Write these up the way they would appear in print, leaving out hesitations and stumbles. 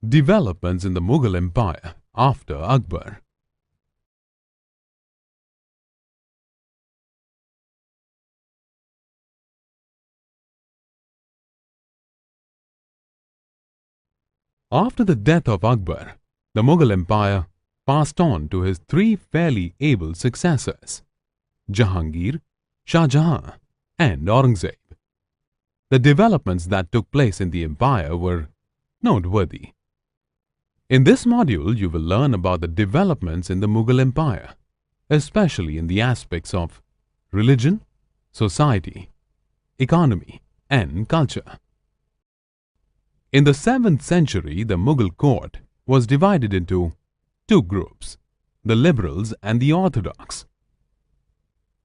Developments in the Mughal Empire after Akbar. After the death of Akbar, the Mughal Empire passed on to his three fairly able successors, Jahangir, Shah Jahan, and Aurangzeb. The developments that took place in the empire were noteworthy. In this module, you will learn about the developments in the Mughal Empire, especially in the aspects of religion, society, economy, and culture. In the 7th century, the Mughal court was divided into two groups, the liberals and the orthodox.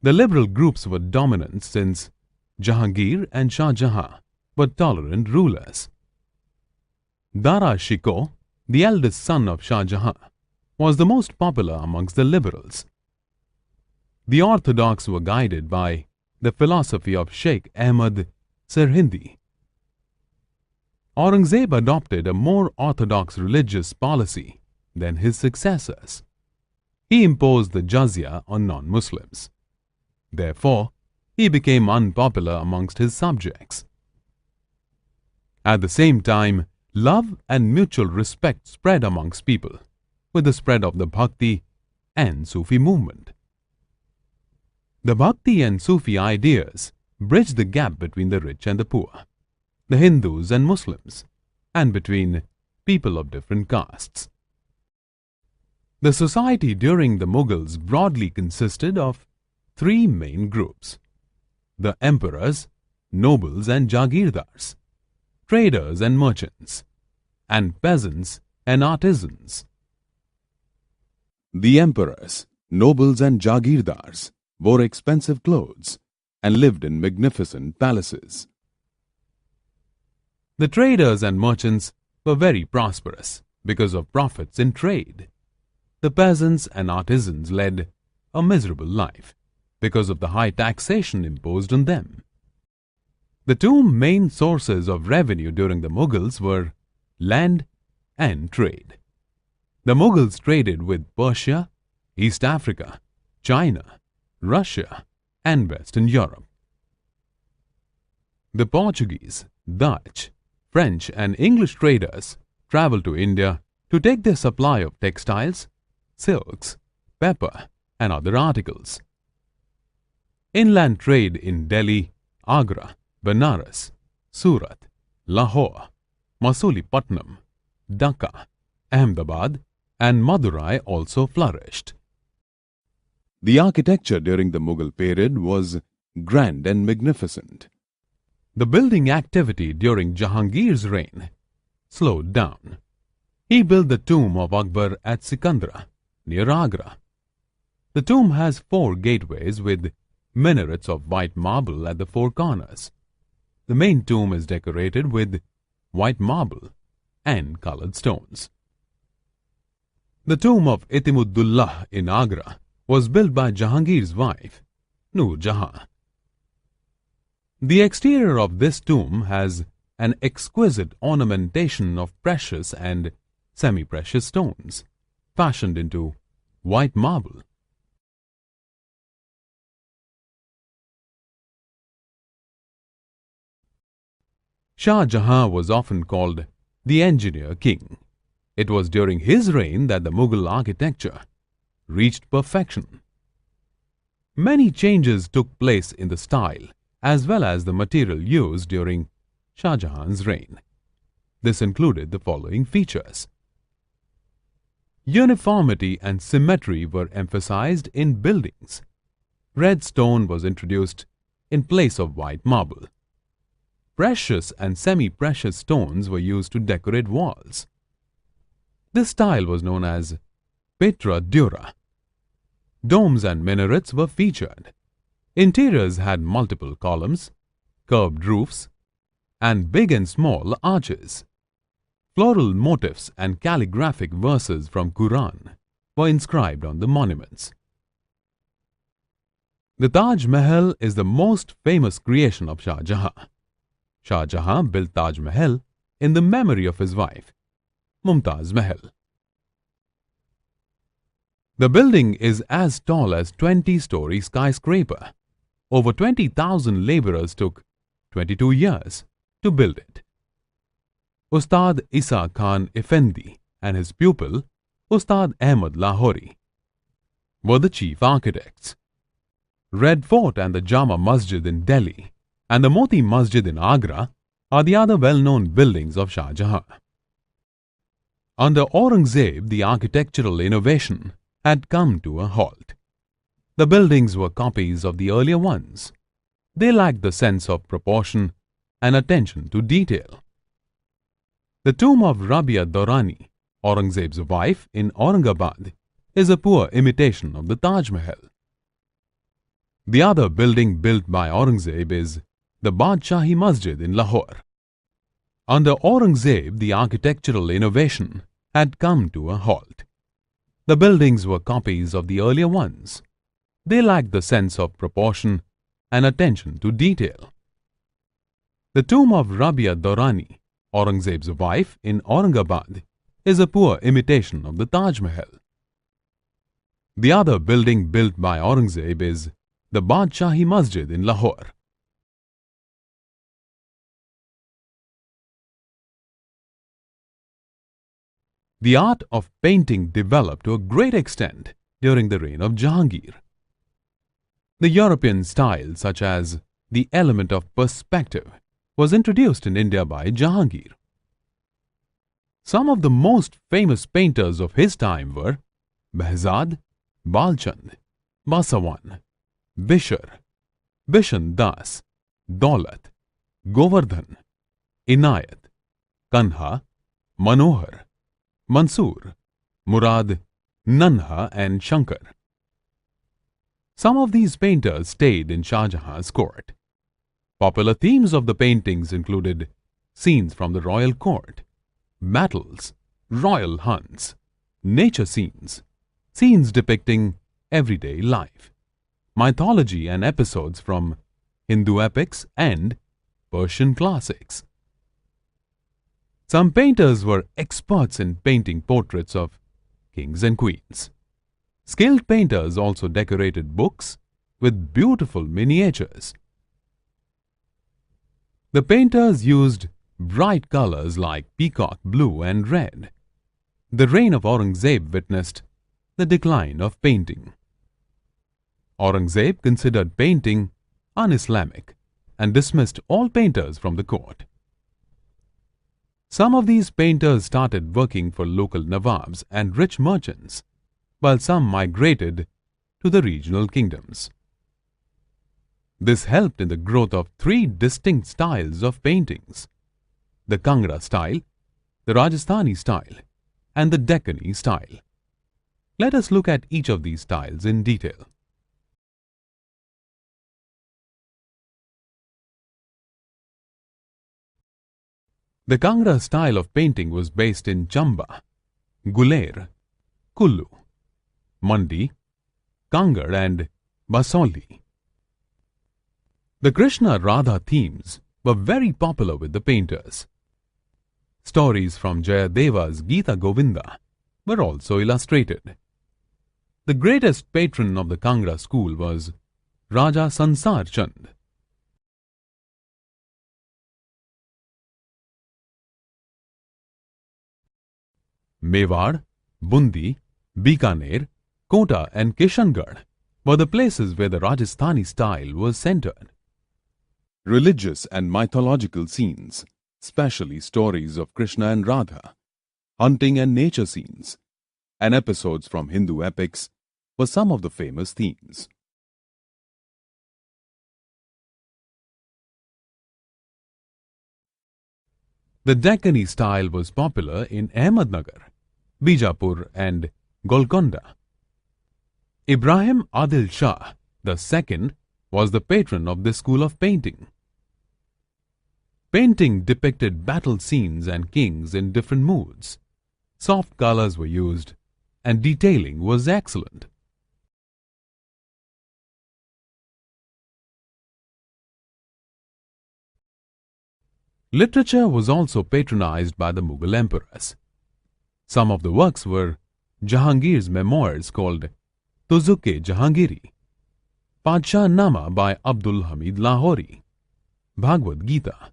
The liberal groups were dominant since Jahangir and Shah Jahan were tolerant rulers. Dara Shikoh, the eldest son of Shah Jahan, was the most popular amongst the liberals. The orthodox were guided by the philosophy of Sheikh Ahmad Sirhindi. Aurangzeb adopted a more orthodox religious policy than his successors. He imposed the jizya on non-Muslims. Therefore, he became unpopular amongst his subjects. At the same time, love and mutual respect spread amongst people with the spread of the Bhakti and Sufi movement. The Bhakti and Sufi ideas bridged the gap between the rich and the poor, the Hindus and Muslims, and between people of different castes. The society during the Mughals broadly consisted of three main groups: the emperors, nobles and jagirdars, traders and merchants, and peasants and artisans. The emperors, nobles and jagirdars wore expensive clothes and lived in magnificent palaces. The traders and merchants were very prosperous because of profits in trade. The peasants and artisans led a miserable life because of the high taxation imposed on them. The two main sources of revenue during the Mughals were land and trade. The Mughals traded with Persia, East Africa, China, Russia, and Western Europe. The Portuguese, Dutch, French, and English traders traveled to India to take their supply of textiles, silks, pepper, and other articles. Inland trade in Delhi, Agra, Benares, Surat, Lahore, Masulipatam, Dhaka, Ahmedabad, and Madurai also flourished. The architecture during the Mughal period was grand and magnificent. The building activity during Jahangir's reign slowed down. He built the tomb of Akbar at Sikandra, near Agra. The tomb has 4 gateways with minarets of white marble at the 4 corners. The main tomb is decorated with white marble and colored stones. The tomb of Itimud-ud-Daulah in Agra was built by Jahangir's wife, Noor Jahan. The exterior of this tomb has an exquisite ornamentation of precious and semi-precious stones, fashioned into white marble. Shah Jahan was often called the Engineer King. It was during his reign that the Mughal architecture reached perfection. Many changes took place in the style as well as the material used during Shah Jahan's reign. This included the following features. Uniformity and symmetry were emphasized in buildings. Red stone was introduced in place of white marble. Precious and semi-precious stones were used to decorate walls. This style was known as Petra Dura. Domes and minarets were featured. Interiors had multiple columns, curved roofs, and big and small arches. Floral motifs and calligraphic verses from Quran were inscribed on the monuments. The Taj Mahal is the most famous creation of Shah Jahan. Shah Jahan built Taj Mahal in the memory of his wife, Mumtaz Mahal. The building is as tall as 20-story skyscraper. Over 20,000 laborers took 22 years to build it. Ustad Isa Khan Effendi and his pupil, Ustad Ahmad Lahori, were the chief architects. Red Fort and the Jama Masjid in Delhi and the Moti Masjid in Agra are the other well-known buildings of Shah Jahan. Under Aurangzeb, the architectural innovation had come to a halt. The buildings were copies of the earlier ones. They lacked the sense of proportion and attention to detail. The tomb of Rabia Durrani, Aurangzeb's wife in Aurangabad, is a poor imitation of the Taj Mahal. The other building built by Aurangzeb is the Badshahi Masjid in Lahore. Under Aurangzeb, the architectural innovation had come to a halt. The buildings were copies of the earlier ones. They lacked the sense of proportion and attention to detail. The tomb of Rabia Durrani, Aurangzeb's wife in Aurangabad, is a poor imitation of the Taj Mahal. The other building built by Aurangzeb is the Badshahi Masjid in Lahore. The art of painting developed to a great extent during the reign of Jahangir. The European style, such as the element of perspective, was introduced in India by Jahangir. Some of the most famous painters of his time were Behzad, Balchand, Basavan, Bishar, Bishan Das, Daulat, Govardhan, Inayat, Kanha, Manohar, Mansoor, Murad, Nanha and Shankar. Some of these painters stayed in Shah Jahan's court. Popular themes of the paintings included scenes from the royal court, battles, royal hunts, nature scenes, scenes depicting everyday life, mythology and episodes from Hindu epics and Persian classics. Some painters were experts in painting portraits of kings and queens. Skilled painters also decorated books with beautiful miniatures. The painters used bright colors like peacock blue and red. The reign of Aurangzeb witnessed the decline of painting. Aurangzeb considered painting un-Islamic and dismissed all painters from the court. Some of these painters started working for local Nawabs and rich merchants, while some migrated to the regional kingdoms. This helped in the growth of three distinct styles of paintings: the Kangra Style, the Rajasthani Style, and the Deccani Style. Let us look at each of these styles in detail. The Kangra style of painting was based in Chamba, Guler, Kullu, Mandi, Kangar and Basoli. The Krishna-Radha themes were very popular with the painters. Stories from Jayadeva's Gita Govinda were also illustrated. The greatest patron of the Kangra school was Raja Sansar Chand. Mewar, Bundi, Bikaner, Kota and Kishangarh were the places where the Rajasthani style was centered. Religious and mythological scenes, especially stories of Krishna and Radha, hunting and nature scenes, and episodes from Hindu epics were some of the famous themes. The Deccani style was popular in Ahmednagar, Bijapur and Golconda. Ibrahim Adil Shah II was the patron of this school of painting. Painting depicted battle scenes and kings in different moods. Soft colors were used and detailing was excellent. Literature was also patronized by the Mughal emperors. Some of the works were Jahangir's memoirs called Tuzuk-e-Jahangiri, Padshah Nama by Abdul Hamid Lahori, Bhagavad Gita,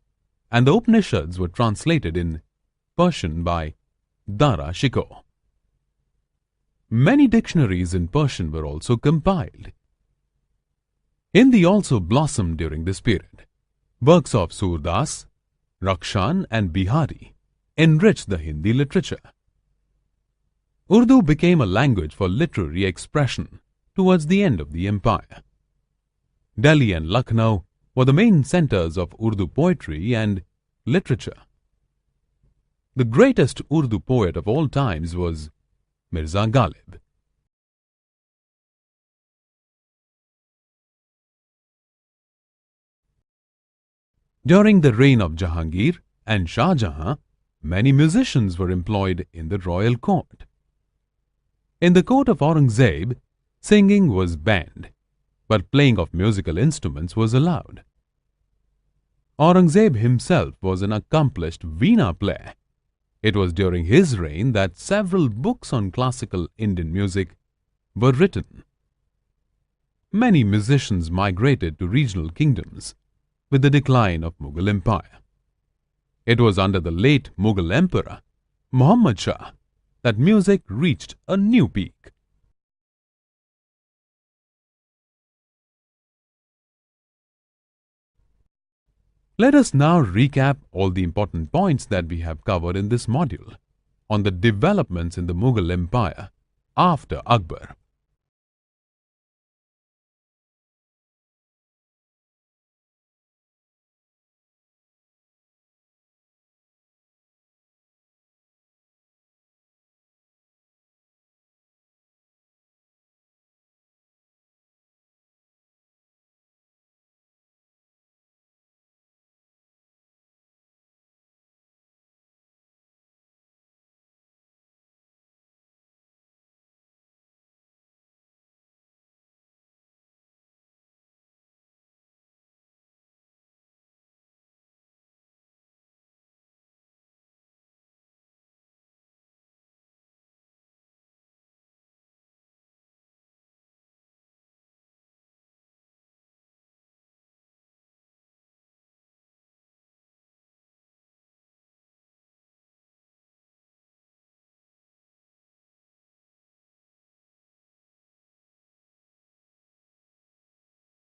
and the Upanishads were translated in Persian by Dara Shikoh. Many dictionaries in Persian were also compiled. Hindi also blossomed during this period. Works of Surdas, Rakshan and Bihari enriched the Hindi literature. Urdu became a language for literary expression towards the end of the empire. Delhi and Lucknow were the main centers of Urdu poetry and literature. The greatest Urdu poet of all times was Mirza Ghalib. During the reign of Jahangir and Shah Jahan, many musicians were employed in the royal court. In the court of Aurangzeb, singing was banned, but playing of musical instruments was allowed. Aurangzeb himself was an accomplished veena player. It was during his reign that several books on classical Indian music were written. Many musicians migrated to regional kingdoms with the decline of Mughal Empire. It was under the late Mughal Emperor, Muhammad Shah, that music reached a new peak. Let us now recap all the important points that we have covered in this module on the developments in the Mughal Empire after Akbar.